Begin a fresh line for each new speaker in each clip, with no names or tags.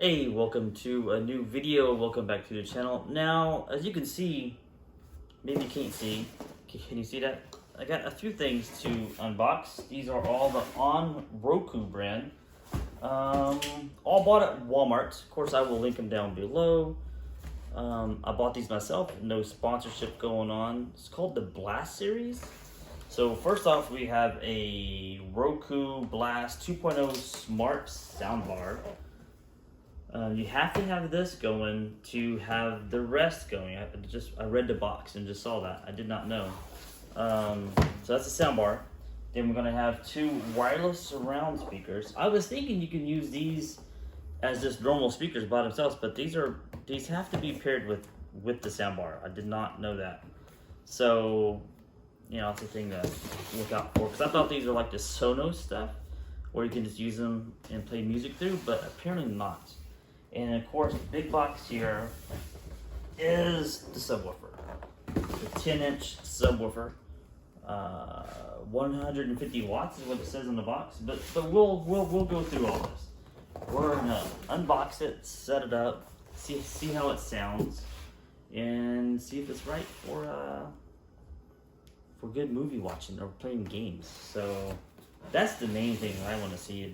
Hey, welcome to a new video. Welcome back to the channel. Now, as you can see, maybe you can't see. Can you see that? I got a few things to unbox. These are all the On Roku brand. All bought at Walmart. Of course, I will link them down below. I bought these myself. No sponsorship going on. It's called the Blast series. So first off, we have a Roku Blast 2.0 Smart Soundbar. You have to have this going to have the rest going. I read the box and just saw that. I did not know. So that's a soundbar. Then we're gonna have two wireless surround speakers. I was thinking you can use these as just normal speakers by themselves, but these have to be paired with the soundbar. I did not know that. So it's a thing to look out for. Because I thought these are like the Sonos stuff, where you can just use them and play music through, but apparently not. And of course, the big box here is the subwoofer. The 10-inch subwoofer. 150 watts is what it says on the box. But we'll go through all this. We're gonna unbox it, set it up, see how it sounds, and see if it's right for good movie watching or playing games. So that's the main thing I want to see.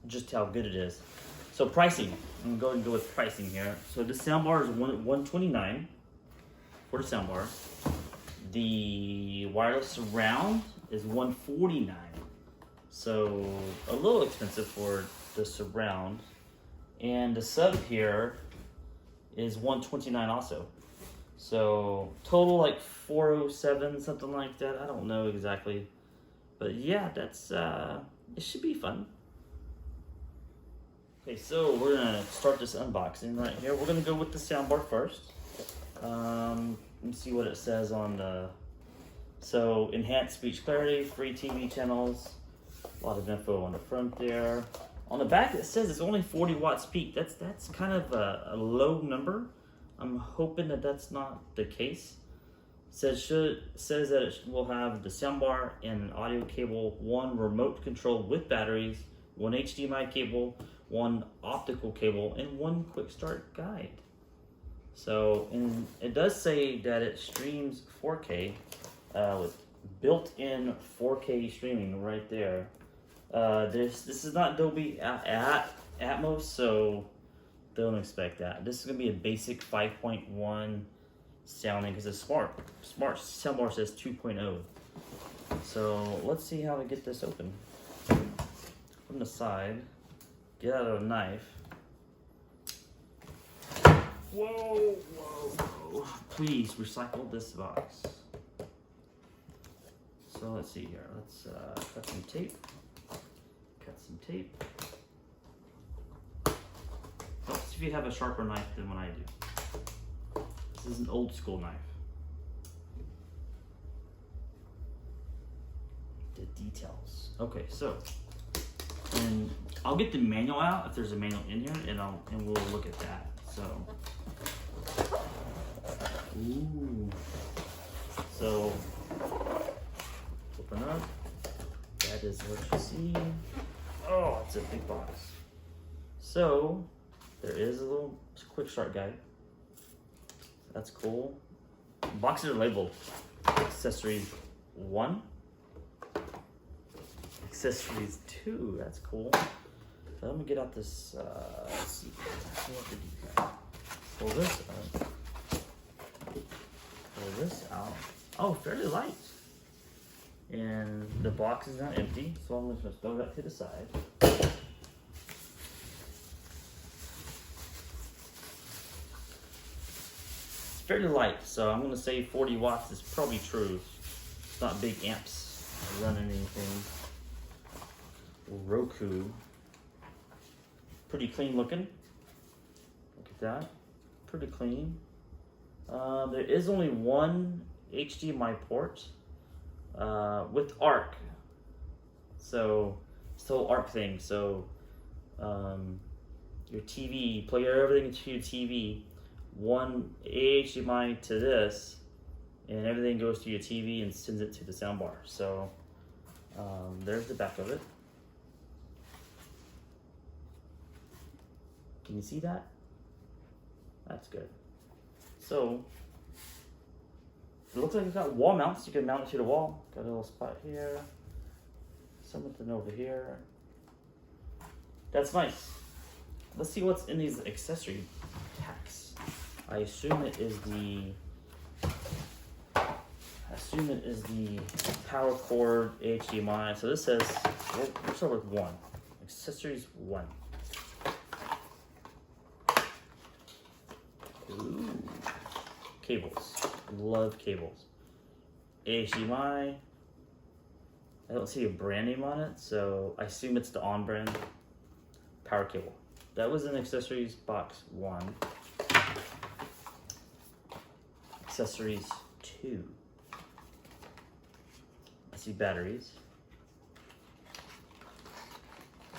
Just how good it is. So pricing, I'm going to go with pricing here. So this soundbar is $129 for the soundbar. The wireless surround is $149. So a little expensive for the surround. And the sub here is $129 also. So total like $407, something like that. I don't know exactly. But yeah, that's it should be fun. Okay, so we're gonna start this unboxing right here. We're gonna go with the soundbar first. Let me see what it says on the. So enhanced speech clarity, free TV channels, a lot of info on the front there. On the back it says it's only 40 watts peak. That's kind of a low number. I'm hoping that that's not the case. Says that it will have the soundbar and an audio cable, one remote control with batteries, one HDMI cable, one optical cable, and one quick start guide. So, and it does say that it streams 4K with built-in 4K streaming right there. This is not Dolby Atmos, so don't expect that. This is gonna be a basic 5.1 sounding because it's smart soundbar says 2.0. So let's see how to get this open. From the side, get out a knife. Whoa. Please recycle this box. So let's see here. Let's cut some tape. Let's see if you have a sharper knife than what I do. This is an old school knife. The details. Okay, so. And I'll get the manual out if there's a manual in here, and we'll look at that. So, so open up. That is what you see. Oh, it's a big box. So there is a little quick start guide. That's cool. Boxes are labeled accessories 1. Accessories 2, that's cool. So let me get out this, let's see what to do. Pull this out. Pull this out. Oh, fairly light. And the box is not empty, so I'm just gonna throw that to the side. It's fairly light, so I'm gonna say 40 watts is probably true. It's not big amps running anything. Roku. Pretty clean looking. Look at that. Pretty clean. There is only one HDMI port with ARC. So it's the whole ARC thing. So your TV, plug everything to your TV. One HDMI to this, and everything goes to your TV and sends it to the soundbar. So there's the back of it. Can you see that? That's good. So, it looks like it's got wall mounts. You can mount it to the wall. Got a little spot here. Something over here. That's nice. Let's see what's in these accessory packs. I assume it is the power cord HDMI. So this says, we'll start with 1. Accessories 1. Ooh. Cables. Love cables. HDMI. I don't see a brand name on it, so I assume it's the on brand. Power cable. That was in accessories box 1. Accessories 2. I see batteries.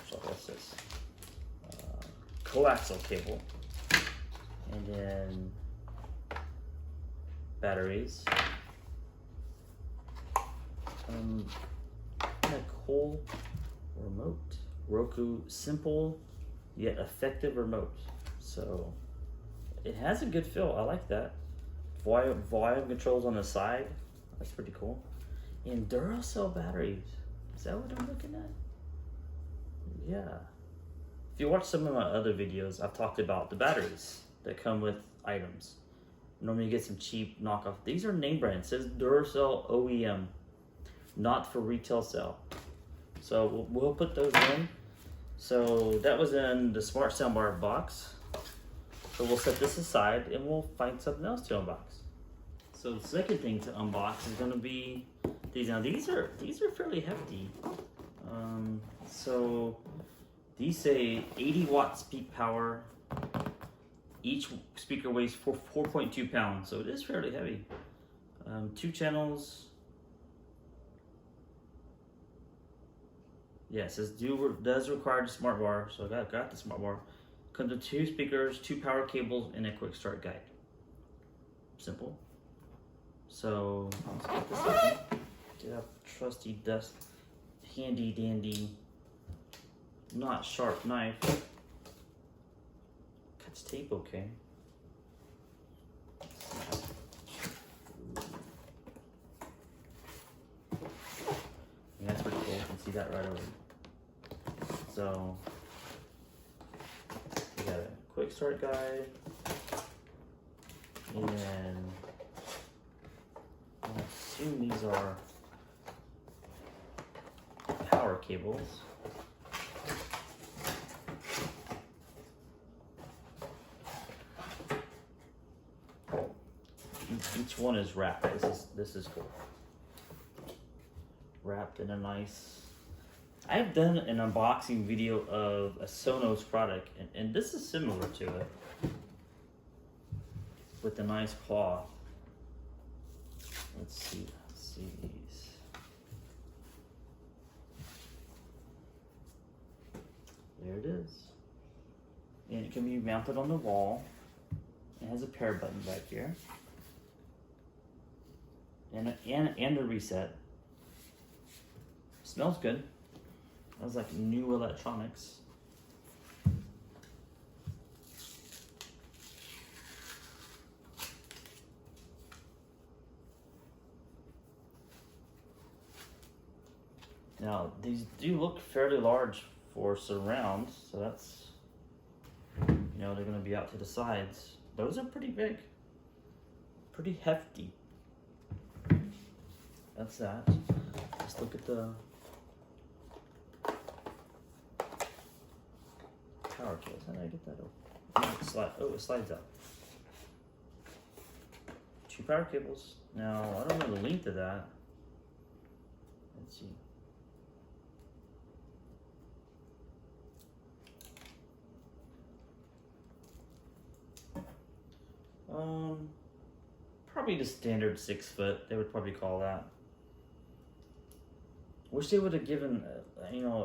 So what's this? Coaxial cable. And then batteries. A cool remote. Roku, simple yet effective remote. So it has a good feel. I like that. Volume controls on the side. That's pretty cool. And Duracell batteries. Is that what I'm looking at? Yeah. If you watch some of my other videos, I've talked about the batteries that come with items. Normally you get some cheap knockoff. These are name brands. It says Duracell OEM, not for retail sale. So we'll put those in. So that was in the smart soundbar box. So we'll set this aside and we'll find something else to unbox. So the second thing to unbox is going to be these. Now these are fairly hefty. So these say 80 watts peak power. Each speaker weighs 4.2 pounds, so it is fairly heavy. 2 channels. Yeah, it says does require the smart bar, so I got the smart bar. Comes with 2 speakers, 2 power cables, and a quick start guide. Simple. So let's get this open. Get out the trusty dust, handy dandy, not sharp knife. Cuts tape okay. Yeah, that's pretty cool. You can see that right away. So we got a quick start guide, and I assume these are power cables. Each one is wrapped. This is cool. Wrapped in a nice. I've done an unboxing video of a Sonos product, and this is similar to it, with a nice cloth. Let's see these. There it is. And it can be mounted on the wall. It has a pair button back here. And a reset. Smells good. Smells like new electronics. Now these do look fairly large for surround, so that's, they're going to be out to the sides. Those are pretty big, pretty hefty. That's that. Let's look at the power cables. How did I get that open? It slides out. 2 power cables. Now, I don't know the length of that. Let's see. Probably the standard 6 foot. They would probably call that. Wish they would have given,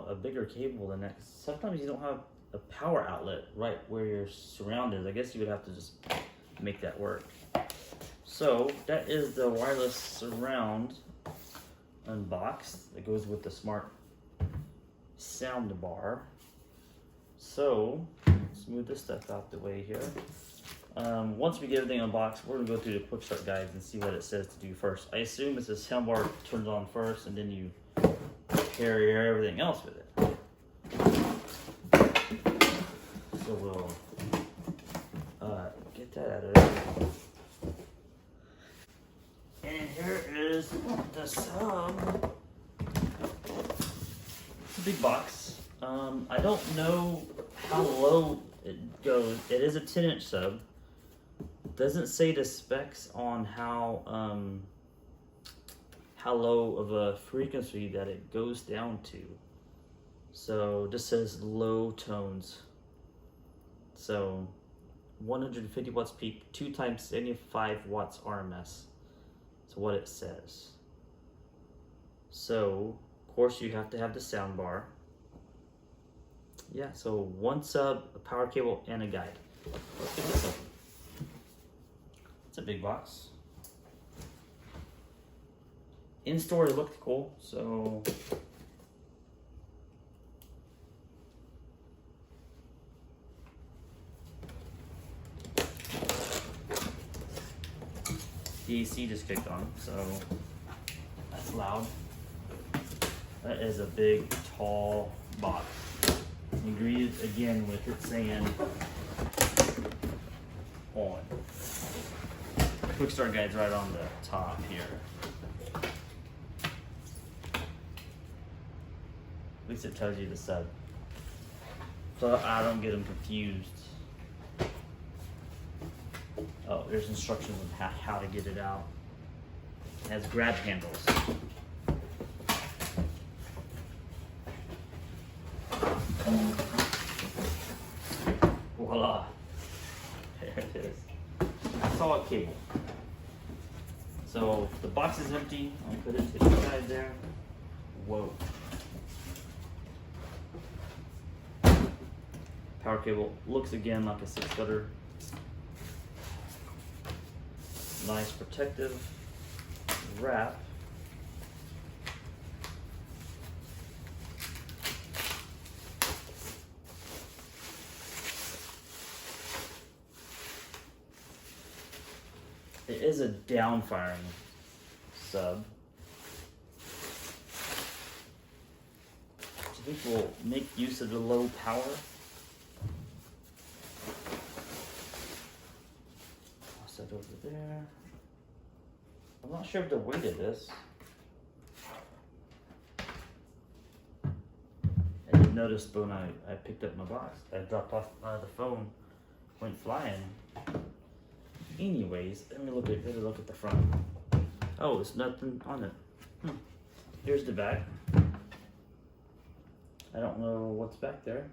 a bigger cable than that. Sometimes you don't have a power outlet right where your surround is. I guess you would have to just make that work. So that is the wireless surround unboxed. That goes with the smart sound bar. So let's let's move this stuff out the way here. Once we get everything unboxed, we're gonna go through the quick start guides and see what it says to do first. I assume it's a soundbar turns on first, and then you pair everything else with it. So we'll get that out of there. And here is the sub. It's a big box. I don't know how low it goes. It is a 10-inch sub. Doesn't say the specs on how low of a frequency that it goes down to. So this says low tones. So 150 watts peak, 2 times 75 watts RMS. That's what it says. So of course you have to have the sound bar. Yeah, so 1 sub, a power cable, and a guide. Let's get this open. It's a big box. In store it looked cool, so the AC just kicked on, so that's loud. That is a big, tall box. You read it again with it saying on. Quick start guide's right on the top here. At least it tells you the sub, so I don't get them confused. Oh, there's instructions on how to get it out. It has grab handles. Voila. There it is. Solid cable. So the box is empty. I'll put it to the side there. Whoa. Power cable looks again like a 6-footer. Nice protective wrap. It is a down-firing sub. I think we'll make use of the low power. I'll set over there. I'm not sure of the weight of this. I didn't notice when I picked up my box. I dropped off the phone, went flying. Anyways, let me look at the front. Oh, there's nothing on it. Here's the back. I don't know what's back there.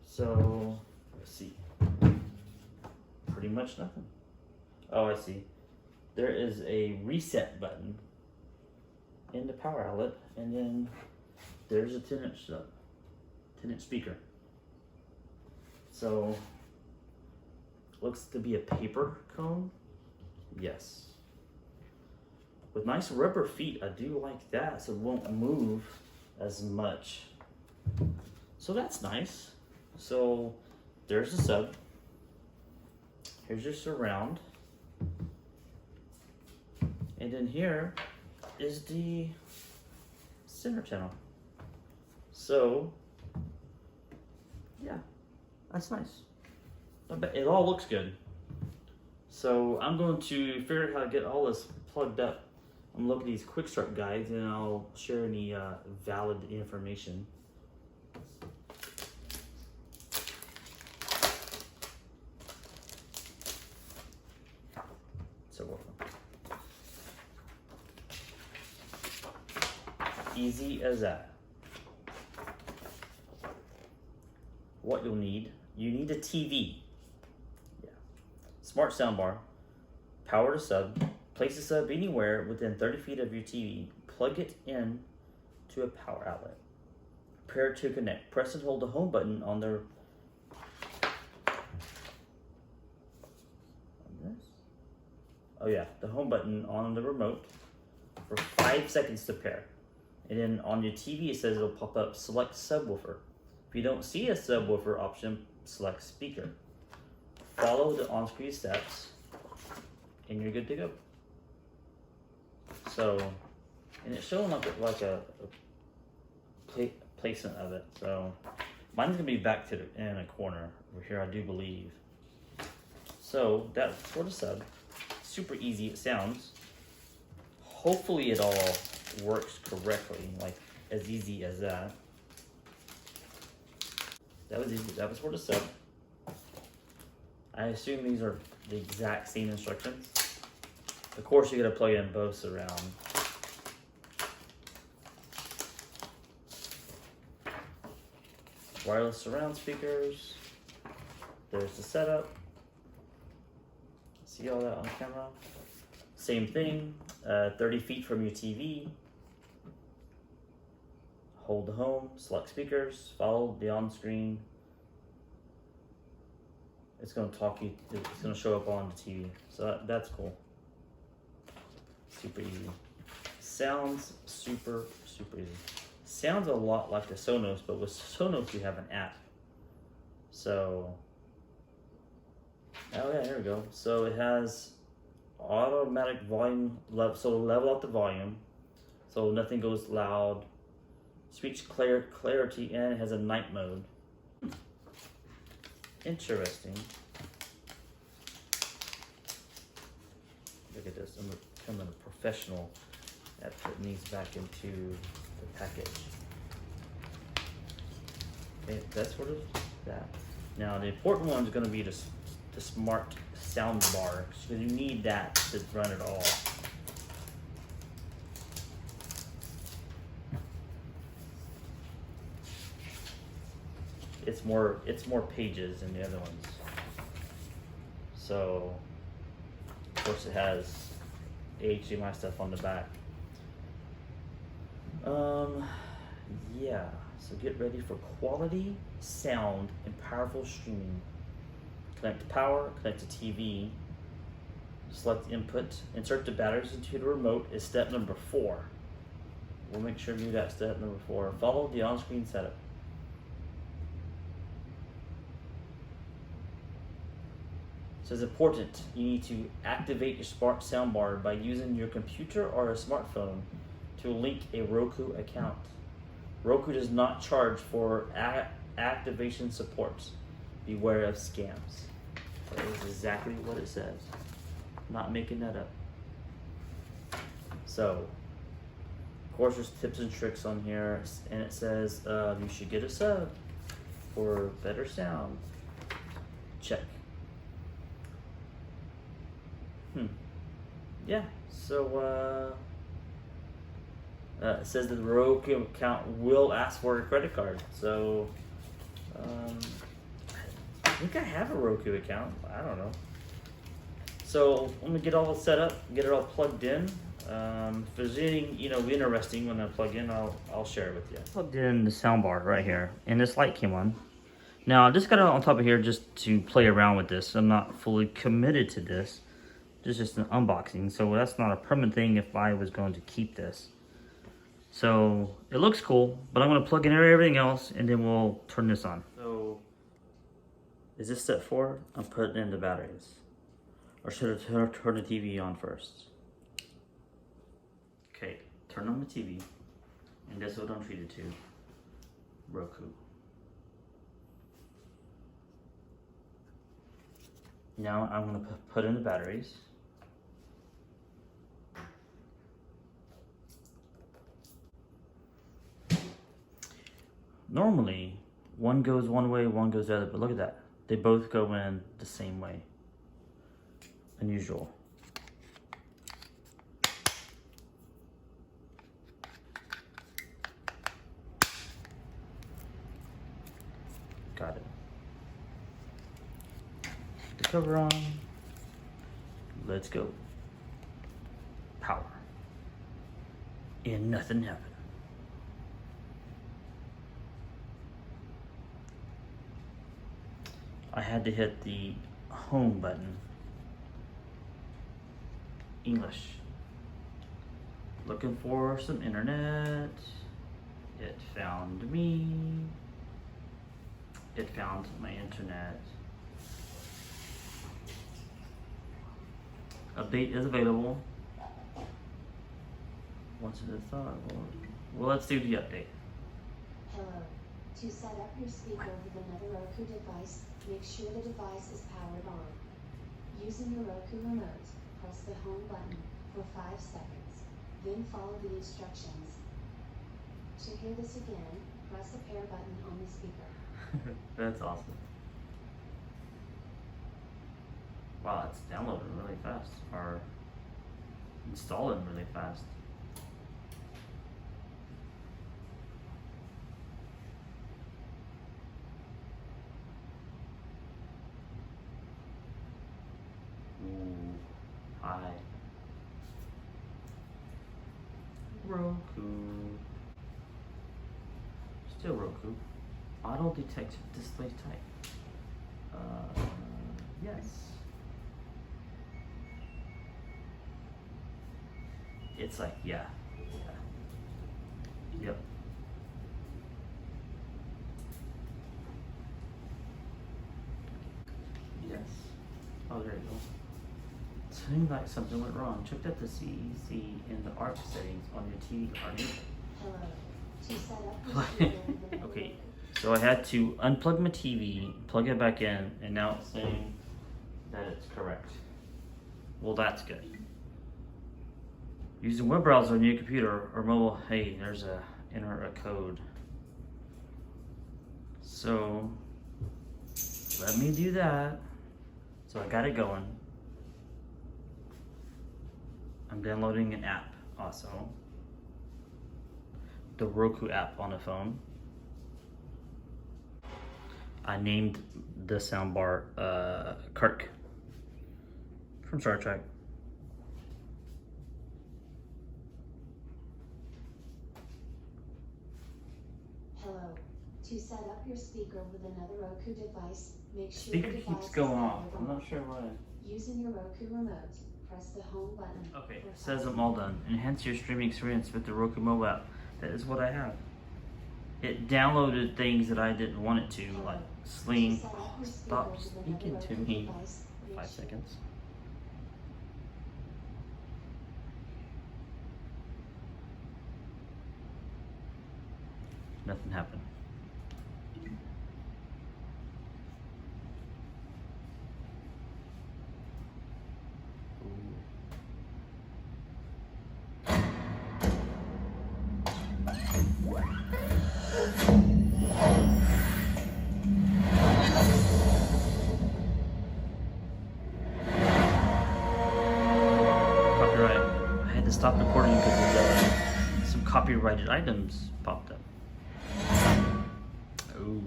So, let's see. Pretty much nothing. Oh, I see. There is a reset button in the power outlet, and then there's a 10-inch sub, 10-inch speaker. So, looks to be a paper cone. Yes. With nice rubber feet, I do like that, so it won't move as much. So that's nice. So there's the sub. Here's your surround. And then here is the center channel. So yeah, that's nice. It all looks good. So I'm going to figure out how to get all this plugged up. I'm looking at these quick start guides, and I'll share any valid information. So easy as that. What you'll need, you need a TV. Yeah. Smart soundbar, power to sub. Place the sub anywhere within 30 feet of your TV. Plug it in to a power outlet. Prepare to connect. Press and hold the home button on the the home button on the remote for 5 seconds to pair. And then on your TV it says it'll pop up select subwoofer. If you don't see a subwoofer option, select speaker. Follow the on-screen steps, and you're good to go. So, and it's showing like a placement of it. So, mine's gonna be back to in a corner over here, I do believe. So that's for the sub. Super easy it sounds. Hopefully it all works correctly, like as easy as that. That was easy. That was for the sub. I assume these are the exact same instructions. Of course, you gotta plug in both surround. Wireless surround speakers. There's the setup. See all that on camera? Same thing, 30 feet from your TV. Hold the home, select speakers, follow the on-screen. It's gonna it's gonna show up on the TV. So that's cool. Super easy. Sounds super easy. Sounds a lot like the Sonos, but with Sonos you have an app. So, oh yeah, here we go. So it has automatic volume level, so it'll level out the volume, so nothing goes loud. Speech clarity, and it has a night mode. Interesting. Look at this. I'm becoming a professional at putting these back into the package. Okay, that's sort of that. Now the important one is going to be the smart sound bar, because you need that to run it all. It's more pages than the other ones. So of course it has HDMI stuff on the back. Yeah, so get ready for quality sound and powerful streaming. Connect to power, connect to TV, select input, insert the batteries into the remote is step number 4. We'll make sure to do that step number 4. Follow the on-screen setup. It says important, you need to activate your smart soundbar by using your computer or a smartphone to link a Roku account. Roku does not charge for activation support. Beware of scams. That is exactly what it says. I'm not making that up. So, of course, there's tips and tricks on here, and it says you should get a sub for better sound. Check. Yeah, so it says that the Roku account will ask for a credit card. So I think I have a Roku account. I don't know. So I'm gonna get all set up, get it all plugged in. If there's anything interesting when I plug in, I'll share it with you. Plugged in the soundbar right here, and this light came on. Now I just got it on top of here just to play around with this. I'm not fully committed to this. This is just an unboxing, so that's not a permanent thing if I was going to keep this. So it looks cool, but I'm going to plug in everything else and then we'll turn this on. So is this step 4? I'm putting in the batteries. Or should I turn the TV on first? Okay, turn on the TV. And guess what I'm treated to? Roku. Now I'm going to put in the batteries. Normally, one goes one way, one goes the other, but look at that. They both go in the same way. Unusual. Got it. The cover on. Let's go. Power. And nothing happened. I had to hit the home button. English. Looking for some internet. It found me. it found my internet. Update is available. Once it is thought, well, let's do the update.
Hello. To set up your speaker with another Roku device, make sure the device is powered on. Using your Roku remote, press the home button for 5 seconds. Then follow the instructions. To hear this again, press the pair button on the speaker.
That's awesome. Wow, it's downloading really fast, or installing really fast. Ooh, hi. Roku. Still Roku. Auto detect display type. Yes. It's like, yeah. Yep. Yes. Oh, there you go. Seems like something went wrong. Check out the CEC in the ARC settings on your TV or
Hello. To set up your speaker with another
Okay, so I had to unplug my TV, plug it back in, and now it's saying that it's correct. Well, that's good. Using web browser on your computer or mobile, hey, there's enter a code. So let me do that. So I got it going. I'm downloading an app also. The Roku app on the phone. I named the soundbar Kirk from Star Trek.
Hello. To set up your speaker with another Roku device, make sure
Speaker
the
keeps
device
going
is
off.
powered
I'm
on.
not sure why.
Using your Roku remote, press the home button.
Okay,
for
it says
5
I'm all done. Enhance your streaming experience with the Roku mobile app. That is what I have. It downloaded things that I didn't want it to, like Sling. Oh, stop speaking to me for 5 seconds. Nothing happened. Copyright. I had to stop recording because some copyrighted items popped up. Ooh.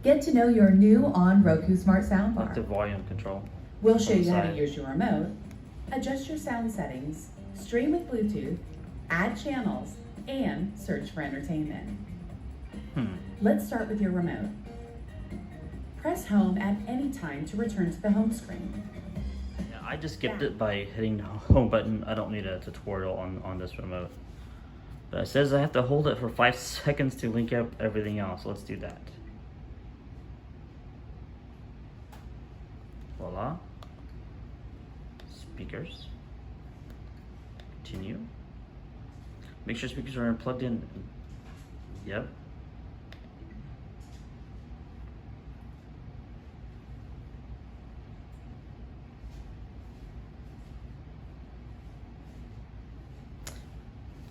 Get to know your new on Roku Smart
Like the
Soundbar.
volume control.
We'll show you how to
Side.
use your remote, adjust your sound settings, stream with Bluetooth, add channels, and search for entertainment. Let's start with your remote. Press home at any time to return to the home screen.
Yeah, I just skipped it by hitting the home button. I don't need a tutorial on this remote. But it says I have to hold it for 5 seconds to link up everything else. Let's do that. Voila. Speakers. Continue. Make sure speakers are plugged in. Yep.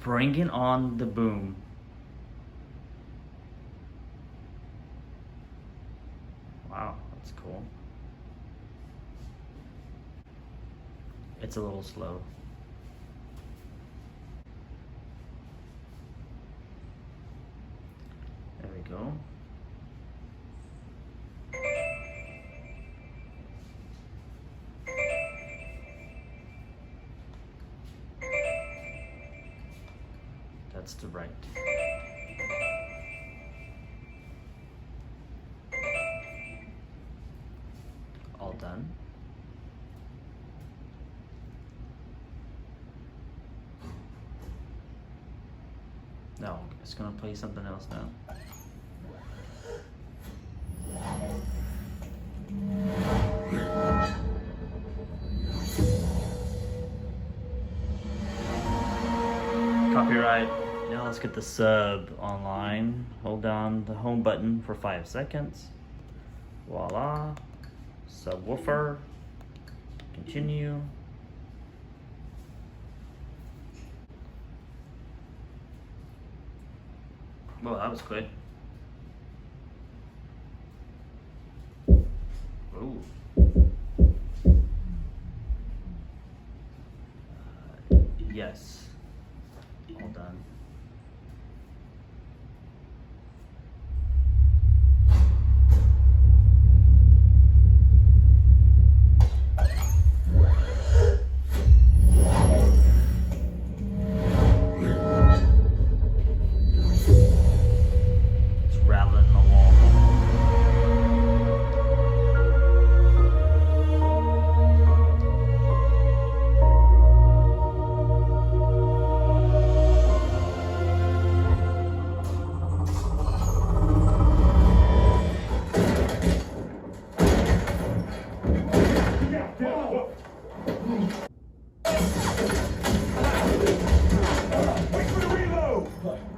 Bringing on the boom. Wow, that's cool. It's a little slow. There we go. That's the right. All done. No, it's gonna play something else now. Alright, now let's get the sub online. Hold down the home button for 5 seconds. Voila. Subwoofer. Continue. Well, that was quick. Ooh. Yes. All done. It's rattling the wall.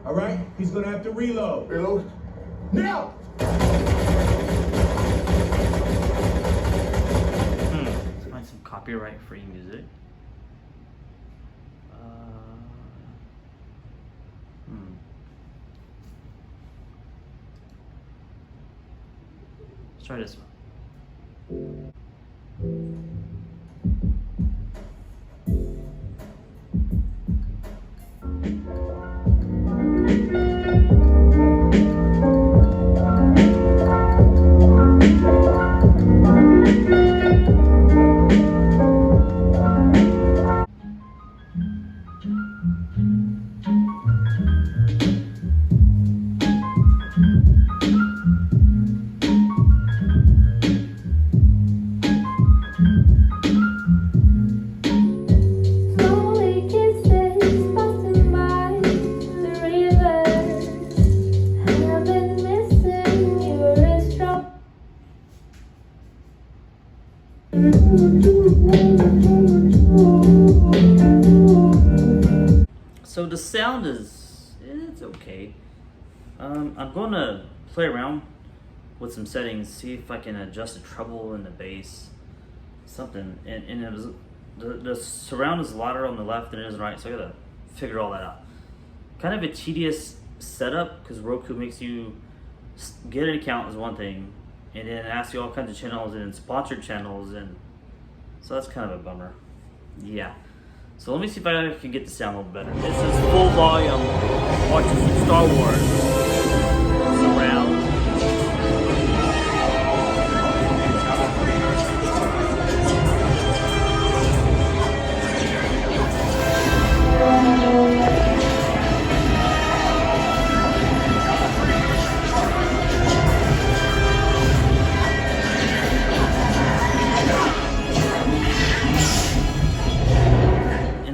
All right, he's gonna have to reload.
Reload.
Now!
Let's find some copyright-free music. Let's try this one.
Slowly kisses passing by the river. I've been missing you a strong.
So the sound is, it's okay. I'm gonna play around with some settings, see if I can adjust the treble and the bass, something. And it was, the surround is louder on the left than it is on the right, so I gotta figure all that out. Kind of a tedious setup because Roku makes you get an account is one thing, and then asks you all kinds of channels and sponsored channels, and so that's kind of a bummer. Yeah. So let me see if I can get the sound a little better. This is full volume, watching some Star Wars. Surround.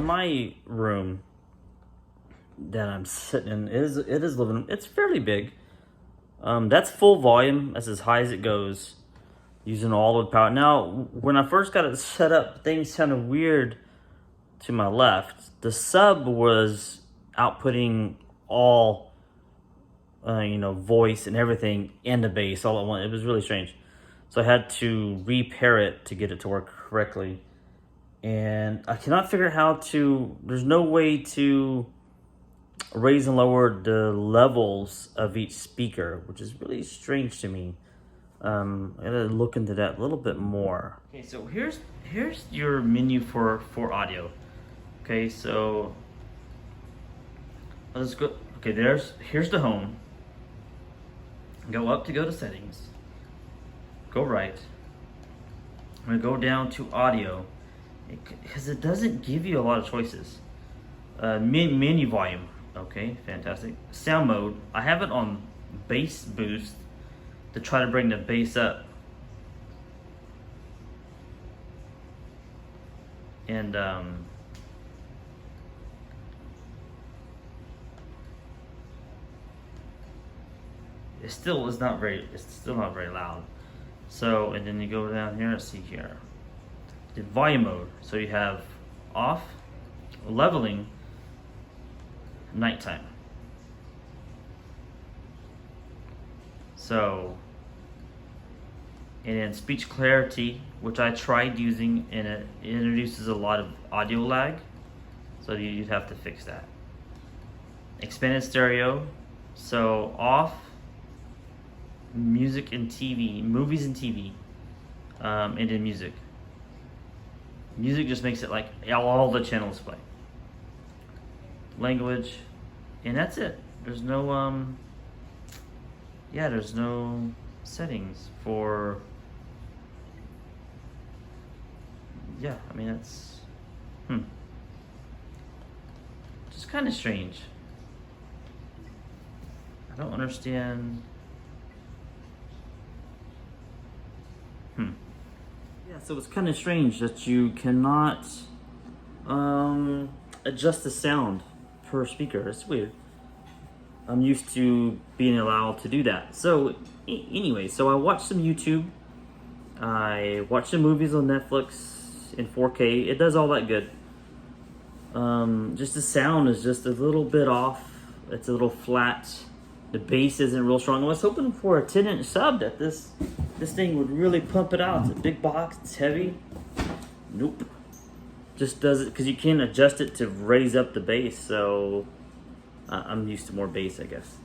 My room that I'm sitting in it is living room. It's fairly big. That's full volume. That's as high as it goes, using all of the power. Now, when I first got it set up, things sounded weird to my left. The sub was outputting all, voice and everything and the bass all at once. It was really strange. So I had to repair it to get it to work correctly. And I cannot figure out how to, there's no way to raise and lower the levels of each speaker, which is really strange to me. I gotta look into that a little bit more. Okay, so here's your menu for audio. Okay, so let's go. Okay, here's the home. Go up to go to settings. Go right. I'm gonna go down to audio. Because it doesn't give you a lot of choices. Menu volume, okay, fantastic. Sound mode, I have it on bass boost to try to bring the bass up. And it's still not very loud. So, and then you go down here and see here. The volume mode, so you have off, leveling, nighttime. So, and then speech clarity, which I tried using, and it introduces a lot of audio lag, so you'd have to fix that. Expanded stereo, so off music and TV, movies and TV, and then music. Music just makes it like all the channels play. Language, and that's it. There's no there's no settings for, I mean, that's just kind of strange. I don't understand. Yeah, so it's kind of strange that you cannot adjust the sound per speaker. It's weird. I'm used to being allowed to do that. So anyway, so I watched some YouTube. I watched some movies on Netflix in 4K. It does all that good. Just the sound is just a little bit off. It's a little flat. The bass isn't real strong. I was hoping for a 10-inch sub that this thing would really pump it out. It's a big box. It's heavy. Nope. Just does it because you can't adjust it to raise up the bass. So I'm used to more bass, I guess.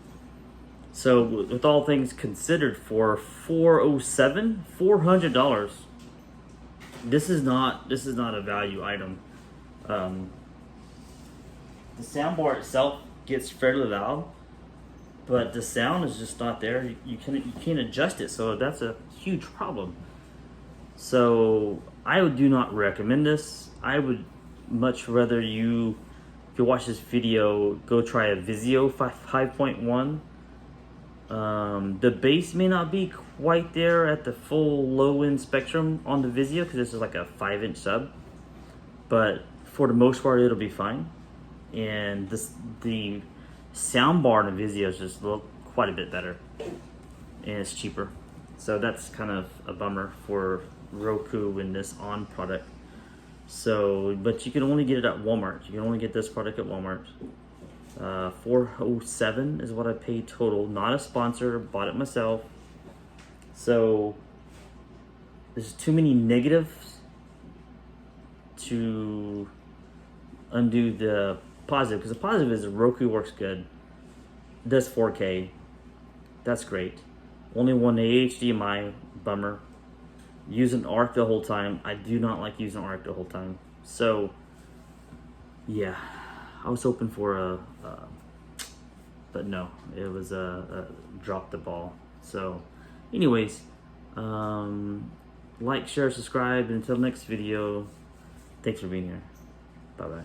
So with all things considered, for $400, this is not a value item. The soundbar itself gets fairly loud, but the sound is just not there. You can't adjust it, so that's a huge problem. So I do not recommend this. I would much rather if you watch this video, go try a Vizio 5.1. The bass may not be quite there at the full low end spectrum on the Vizio because this is like a 5-inch sub, but for the most part it'll be fine. And the sound bar in the Vizio is just quite a bit better, and it's cheaper. So that's kind of a bummer for Roku and this On product. So, but you can only get it at Walmart. You can only get this product at Walmart. $407 is what I paid total. Not a sponsor. Bought it myself. So there's too many negatives to undo the positive, because the positive is Roku works good. It does 4K. That's great. Only one HDMI. Bummer. Using ARC the whole time. I do not like using ARC the whole time. So yeah, I was hoping for but no, it was drop the ball. So anyways, like, share, subscribe, and until next video, thanks for being here. Bye bye.